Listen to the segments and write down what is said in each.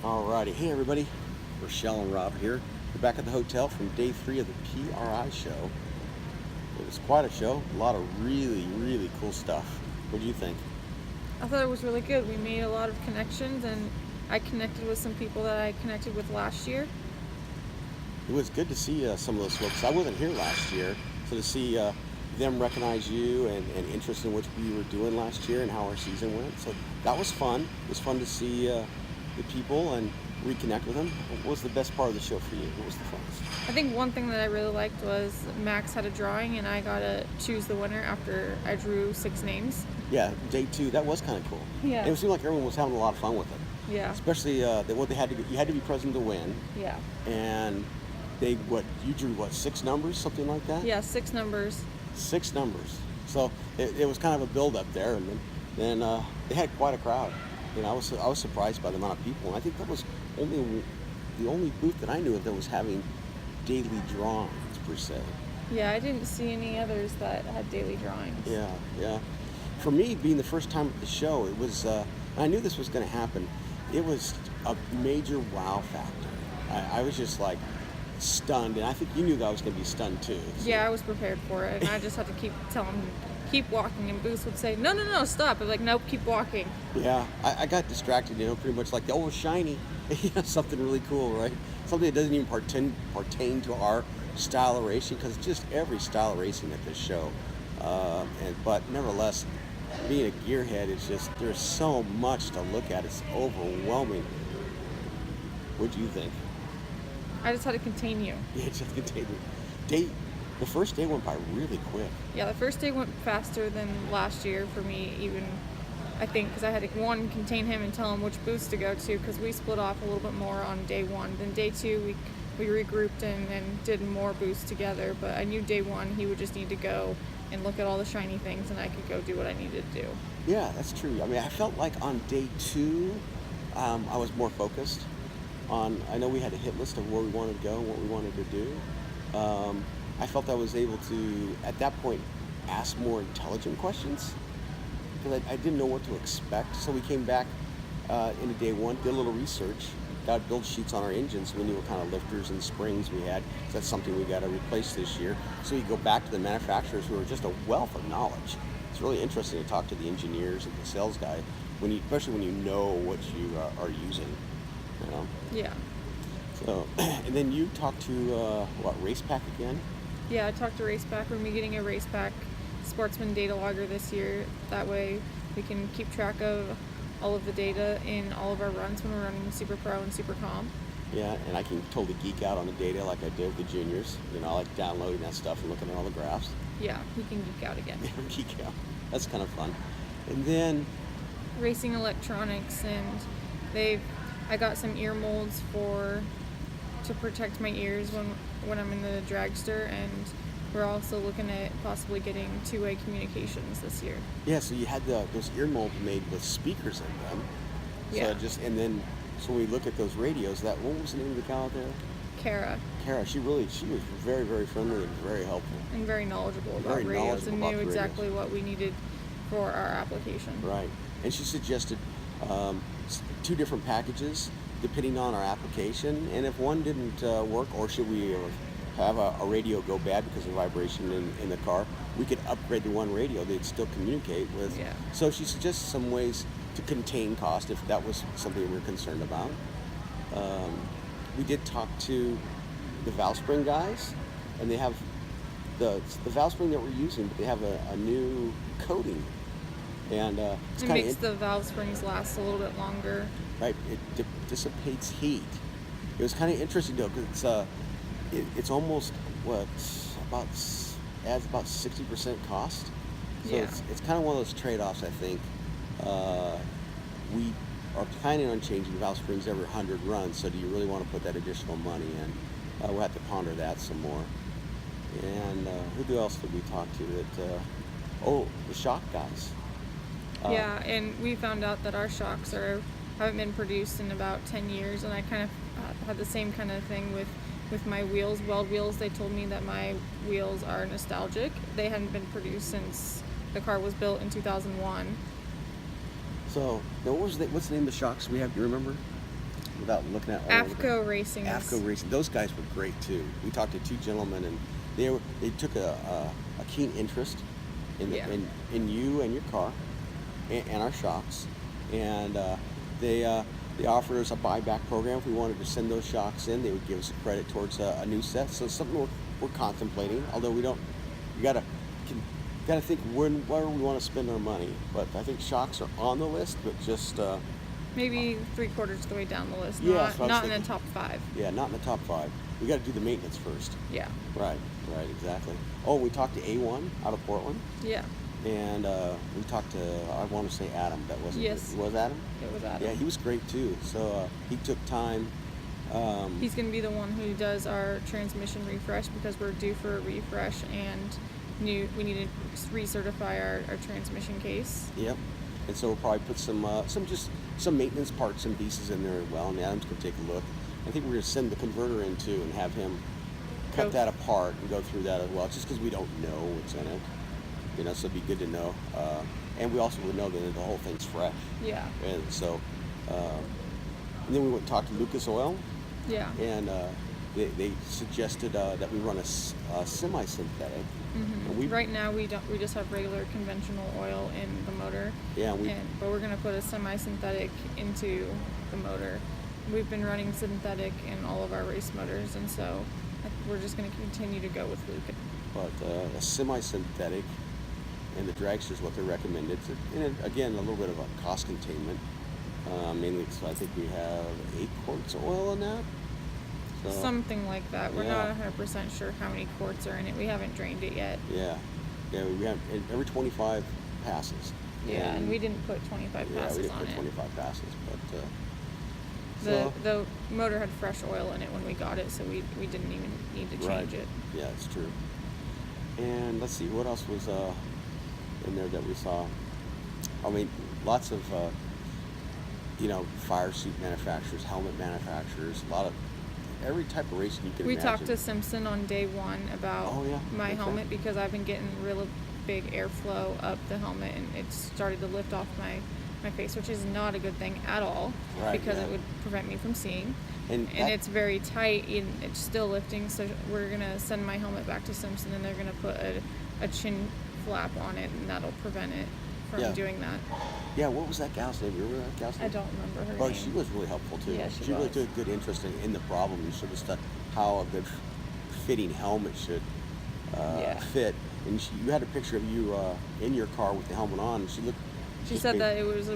Alrighty, hey everybody, Rochelle and Rob here. We're back at the hotel from day 3 of the PRI show. It was quite a show, a lot of really cool stuff. What do you think? I thought it was really good. We made a lot of connections, and I connected with some people that I connected with last year. It was good to see some of those folks. I wasn't here last year, so to see them recognize you and interest in what we were doing last year and how our season went. So that was fun. It was fun to see the people and reconnect with them. What was the best part of the show for you? What was the funnest? I think one thing that I really liked was Max had a drawing, and I got to choose the winner after I drew 6 names. Yeah, day 2, that was kind of cool. Yeah. It seemed like everyone was having a lot of fun with it. Yeah. Especially what they had to. You had to be present to win. Yeah. And you drew 6 numbers, something like that. Yeah, 6 numbers. 6 numbers. So it was kind of a build up there, and then they had quite a crowd. You know, I was surprised by the amount of people, and I think that was the only booth that I knew of that was having daily drawings per se. Yeah, I didn't see any others that had daily drawings. Yeah. For me, being the first time at the show, it was. I knew this was going to happen. It was a major wow factor. I was just like stunned, and I think you knew that I was going to be stunned too. So. Yeah, I was prepared for it, and I just had to keep telling him, keep walking, and Booth would say, no, stop. I was like, nope, keep walking. Yeah, I got distracted, pretty much like, oh, shiny, something really cool, right? Something that doesn't even pertain to our style of racing, because it's just every style of racing at this show. But nevertheless, being a gearhead, it's just, there's so much to look at. It's overwhelming. What do you think? I just had to contain you. Yeah, just continue. The first day went by really quick. Yeah, the first day went faster than last year for me, even, I think, because I had to, contain him and tell him which booths to go to, because we split off a little bit more on day 1. Then day 2, we regrouped and did more booths together, but I knew day 1 he would just need to go and look at all the shiny things, and I could go do what I needed to do. Yeah, that's true. I mean, I felt like on day 2, I was more focused on, I know we had a hit list of where we wanted to go and what we wanted to do. I felt I was able to, at that point, ask more intelligent questions, because I didn't know what to expect. So we came back into day 1, did a little research, got build sheets on our engines, so we knew what kind of lifters and springs we had. So that's something we got to replace this year. So you go back to the manufacturers, who are just a wealth of knowledge. It's really interesting to talk to the engineers and the sales guy, especially when you know what you are using. Yeah. So, and then you talked to Racepak again? Yeah, I talked to Racepak. We're getting a Racepak Sportsman data logger this year. That way we can keep track of all of the data in all of our runs when we're running Super Pro and Super Com. Yeah, and I can totally geek out on the data like I did with the juniors. I like downloading that stuff and looking at all the graphs. Yeah, he can geek out again. Yeah, geek out. That's kind of fun. And then Racing Electronics, and I got some ear molds to protect my ears when I'm in the dragster, and we're also looking at possibly getting 2-way communications this year. Yeah, so you had those ear molds made with speakers in them. Yeah. So when we look at those radios, what was the name of the gal out there? Kara, she was very, very friendly and very helpful. And very knowledgeable about radios, and knew exactly what we needed for our application. Right. And she suggested 2 different packages depending on our application, and if one didn't work, or should we have a radio go bad because of vibration in the car, we could upgrade to one radio they'd still communicate with. Yeah. So she suggested some ways to contain cost if that was something we were concerned about. We did talk to the valve spring guys, and they have the valve spring that we're using, but they have a new coating, and it makes the valve springs last a little bit longer. Right, it dissipates heat. It was kind of interesting though, because it's almost adds about 60% cost. So yeah. It's kind of one of those trade-offs. I think we are planning on changing valve springs every 100 runs. So do you really want to put that additional money in? We'll have to ponder that some more. And who else did we talk to? The shock guys. Yeah, and we found out that our shocks haven't been produced in about 10 years, and I kind of had the same kind of thing with my wheels. WELD wheels, they told me that my wheels are nostalgic. They hadn't been produced since the car was built in 2001. So, now what's the name of the shocks we have? Do you remember? without looking at AFCO Racing. AFCO Racing. Those guys were great too. We talked to two gentlemen, and they took a keen interest in in you and your car and our shocks, and they offered us a buyback program. If we wanted to send those shocks in, they would give us a credit towards a new set. So it's something we're contemplating. Although we don't, you gotta think where we want to spend our money. But I think shocks are on the list, but just maybe 3/4 of the way down the list. Yeah, not in the top 5. Yeah, not in the top 5. We got to do the maintenance first. Yeah. Right, exactly. Oh, we talked to A1 out of Portland. Yeah. And we talked to, I want to say Adam. That wasn't. Yes. Was Adam? It was Adam. Yeah, he was great too. So he took time. He's going to be the one who does our transmission refresh because we're due for a refresh and we need to recertify our transmission case. Yep. And so we'll probably put some maintenance parts and pieces in there as well. And Adam's going to take a look. I think we're going to send the converter in too and have him cut that apart and go through that as well. Just because we don't know what's in it, so it'd be good to know. And we also would know that the whole thing's fresh. Yeah. And so, and then we went and talked to Lucas Oil. Yeah. And they suggested that we run a semi-synthetic. Mm-hmm. And right now we just have regular conventional oil in the motor. Yeah. But we're going to put a semi-synthetic into the motor. We've been running synthetic in all of our race motors, and so we're just going to continue to go with Lucas. But a semi-synthetic and the dragster is what they recommended. And again, a little bit of a cost containment. Mainly, so I think we have 8 quarts of oil in that. So, something like that. We're not 100% sure how many quarts are in it. We haven't drained it yet. Yeah. We have every 25 passes. Yeah, and we didn't put 25 passes on it. Yeah, we didn't put 25 passes, but the motor had fresh oil in it when we got it, so we didn't even need to change it. Yeah, it's true. And let's see, what else was in there that we saw? I mean, lots of fire suit manufacturers, helmet manufacturers, a lot of every type of racing you can imagine. We talked to Simpson on day 1 about my helmet because I've been getting real big airflow up the helmet, and it started to lift off my face, which is not a good thing at all because it would prevent me from seeing. And it's very tight and it's still lifting, so we're going to send my helmet back to Simpson, and they're going to put a chin flap on it, and that'll prevent it from doing that. Yeah, what was that gal's name? You remember that gal's name? I don't remember her But name. she was really helpful too. Yeah, she really took good interest in the problem and sort of stuff, how a good fitting helmet should fit. And you had a picture of you in your car with the helmet on, and she said that it was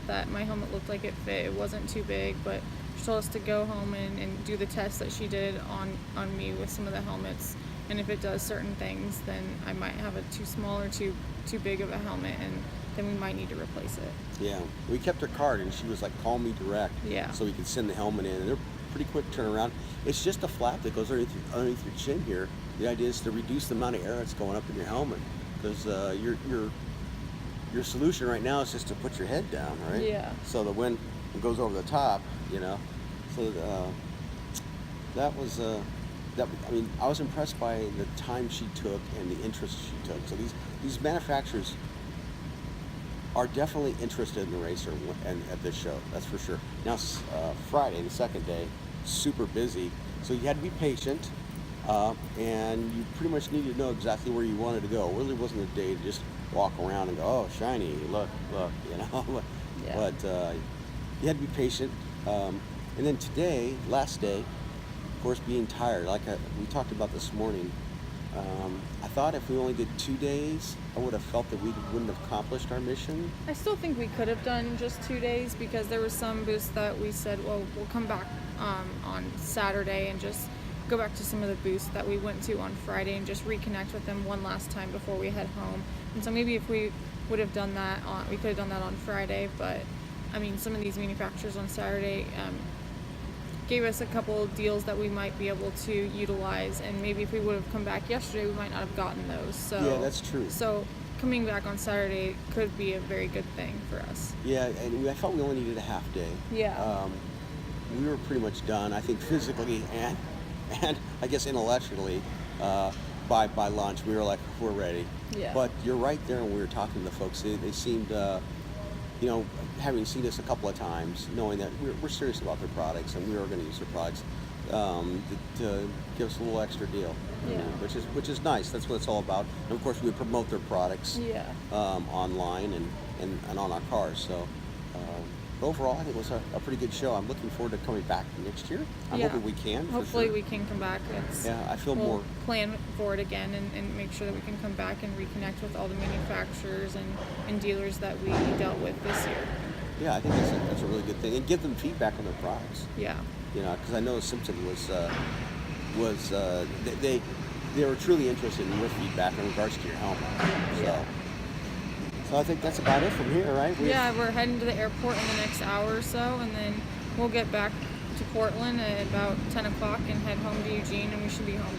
that my helmet looked like it fit. It wasn't too big, but she told us to go home and do the test that she did on me with some of the helmets. And if it does certain things, then I might have a too small or too big of a helmet, and then we might need to replace it. Yeah, we kept her card, and she was like, "Call me direct." Yeah. So we could send the helmet in, and they're pretty quick turnaround. It's just a flap that goes underneath your chin here. The idea is to reduce the amount of air that's going up in your helmet, because your solution right now is just to put your head down, right? Yeah. So the wind goes over the top, So that was I mean, I was impressed by the time she took and the interest she took. So these manufacturers are definitely interested in the racer and at this show. That's for sure. Now Friday, the second day, super busy. So you had to be patient, and you pretty much needed to know exactly where you wanted to go. It really wasn't a day to just walk around and go, "Oh, shiny! Look!" Yeah. But you had to be patient. And then today, last day, of course, being tired, like we talked about this morning. I thought if we only did 2 days, I would have felt that we wouldn't have accomplished our mission. I still think we could have done just 2 days because there was some booths that we said, well, we'll come back on Saturday and just go back to some of the booths that we went to on Friday and just reconnect with them one last time before we head home. And so maybe if we would have done that, we could have done that on Friday. But I mean, some of these manufacturers on Saturday gave us a couple deals that we might be able to utilize, and maybe if we would have come back yesterday, we might not have gotten those. So yeah, that's true. So coming back on Saturday could be a very good thing for us. Yeah, and I felt we only needed a half day. Yeah. We were pretty much done, I think, physically and I guess intellectually. By lunch, we were like, we're ready. Yeah. But you're right there, and we were talking to the folks. They seemed you know, having seen us a couple of times, knowing that we're serious about their products and we are going to use their products, to give us a little extra deal, Yeah. which is nice. That's what it's all about. And of course, we promote their products Yeah. online and on our cars. So overall, I think it was a pretty good show. I'm looking forward to coming back next year. I'm Yeah. hoping we can. Hopefully for sure. we can come back. Yeah, I feel we'll more. plan for it again and make sure that we can come back and reconnect with all the manufacturers and dealers that we dealt with this year. Yeah, I think that's a really good thing, and give them feedback on their products. Yeah. You know, because I know Simpson they were truly interested in your feedback in regards to your helmet. Yeah. So I think that's about it from here, right? Yeah, we're heading to the airport in the next hour or so, and then we'll get back to Portland at about 10 o'clock and head home to Eugene, and we should be home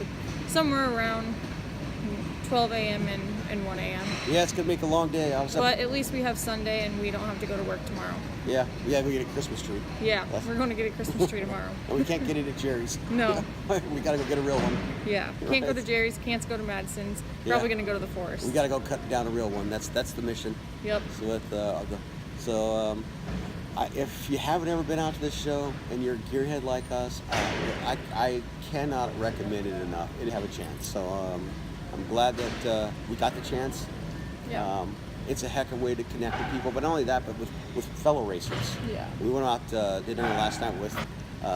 somewhere around 12 a.m. and 1 a.m. Yeah, it's gonna make a long day. But at least we have Sunday, and we don't have to go to work tomorrow. Yeah, we gotta get a Christmas tree. Yeah, we're going to get a Christmas tree tomorrow. And we can't get it at Jerry's. No. We gotta go get a real one. Yeah, can't go to Jerry's, can't go to Madison's. Probably going to go to the Forest. We gotta go cut down a real one. That's the mission. Yep. If you haven't ever been out to this show and you're a gearhead like us, I cannot recommend it enough. It'd have a chance. So I'm glad that we got the chance. Yeah. It's a heck of a way to connect with people, but not only that, but with fellow racers. Yeah. We went out dinner last night with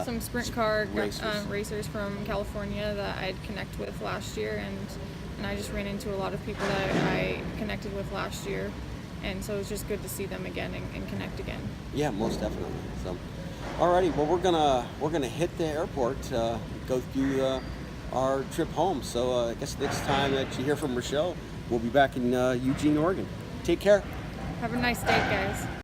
some sprint car racers. racers from California that I'd connect with last year, and I just ran into a lot of people that I connected with last year, and so it was just good to see them again and connect again. Yeah, most definitely. So, alrighty, well we're gonna hit the airport, go through our trip home. So I guess next time that you hear from Rochelle, we'll be back in Eugene, Oregon. Take care. Have a nice day, guys.